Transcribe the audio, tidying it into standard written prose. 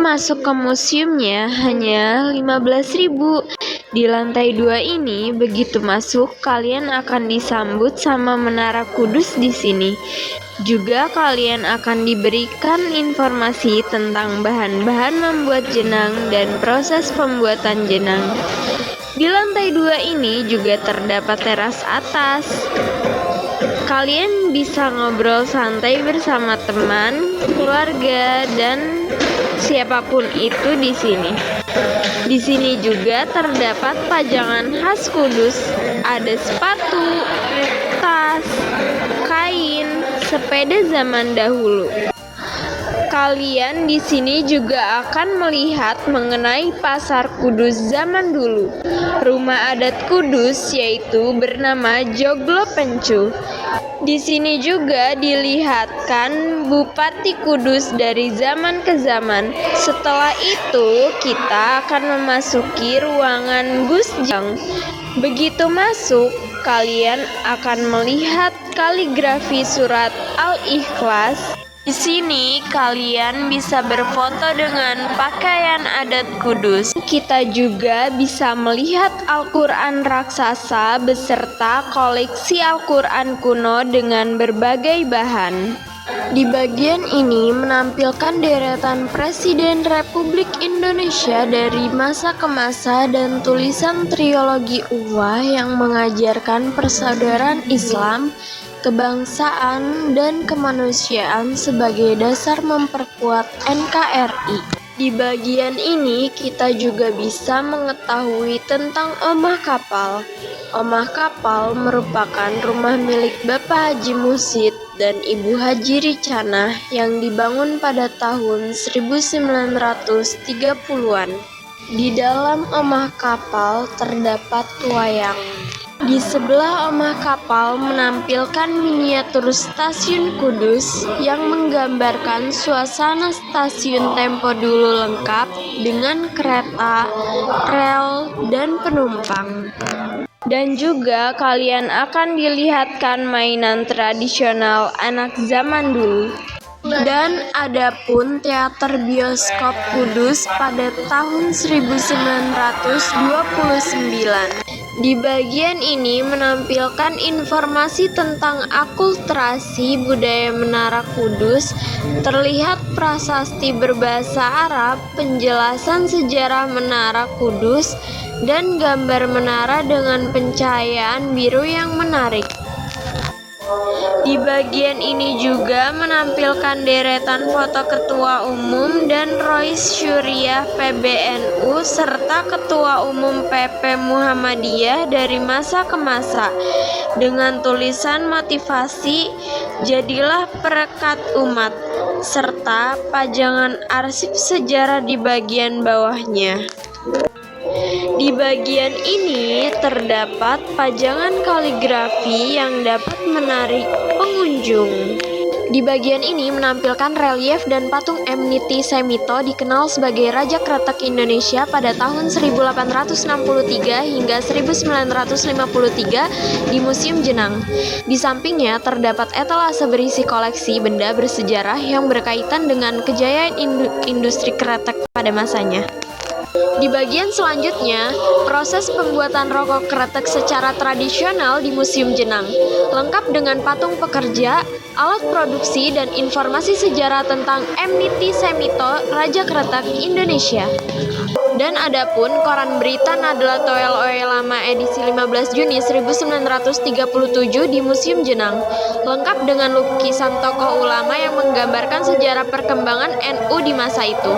masuk ke museumnya hanya 15.000. Di lantai 2 ini, begitu masuk, kalian akan disambut sama Menara Kudus di sini. Juga kalian akan diberikan informasi tentang bahan-bahan membuat jenang dan proses pembuatan jenang. Di lantai 2 ini juga terdapat teras atas. Kalian bisa ngobrol santai bersama teman, keluarga, dan siapapun itu di sini. Di sini juga terdapat pajangan khas Kudus. Ada sepatu, tas, kain, sepeda zaman dahulu. Kalian di sini juga akan melihat mengenai pasar Kudus zaman dulu. Rumah adat Kudus yaitu bernama Joglo Pencu. Di sini juga dilihatkan Bupati Kudus dari zaman ke zaman. Setelah itu, kita akan memasuki ruangan Gus Jang. Begitu masuk, kalian akan melihat kaligrafi surat Al-Ikhlas. Di sini kalian bisa berfoto dengan pakaian adat Kudus. Kita juga bisa melihat Al-Quran raksasa beserta koleksi Al-Quran kuno dengan berbagai bahan. Di bagian ini menampilkan deretan Presiden Republik Indonesia dari masa ke masa dan tulisan trilogi Uwah yang mengajarkan persaudaraan Islam, kebangsaan, dan kemanusiaan sebagai dasar memperkuat NKRI. Di bagian ini kita juga bisa mengetahui tentang Omah Kapal. Omah Kapal merupakan rumah milik Bapak Haji Muhsid dan Ibu Haji Ricanah yang dibangun pada tahun 1930-an. Di dalam Omah Kapal terdapat wayang. Di sebelah Omah Kapal menampilkan miniatur stasiun Kudus yang menggambarkan suasana stasiun tempo dulu lengkap dengan kereta, rel, dan penumpang. Dan juga kalian akan dilihatkan mainan tradisional anak zaman dulu. Dan ada pun teater bioskop Kudus pada tahun 1929. Di bagian ini menampilkan informasi tentang akulturasi budaya Menara Kudus, terlihat prasasti berbahasa Arab, penjelasan sejarah Menara Kudus, dan gambar menara dengan pencahayaan biru yang menarik. Di bagian ini juga menampilkan deretan foto Ketua Umum dan Rois Syuriah PBNU serta Ketua Umum PP Muhammadiyah dari masa ke masa dengan tulisan motivasi "Jadilah Perekat Umat" serta pajangan arsip sejarah di bagian bawahnya. Di bagian ini terdapat pajangan kaligrafi yang dapat menarik pengunjung. Di bagian ini menampilkan relief dan patung Mniti Semito dikenal sebagai Raja Kretek Indonesia pada tahun 1863 hingga 1953 di Museum Jenang. Di sampingnya terdapat etalase berisi koleksi benda bersejarah yang berkaitan dengan kejayaan industri kretek pada masanya. Di bagian selanjutnya, proses pembuatan rokok kretek secara tradisional di Museum Jenang, lengkap dengan patung pekerja, alat produksi, dan informasi sejarah tentang Mniti Semito, Raja Kretek Indonesia. Dan adapun koran berita Nahdlatul Ulama edisi 15 Juni 1937 di Museum Jenang, lengkap dengan lukisan tokoh ulama yang menggambarkan sejarah perkembangan NU di masa itu.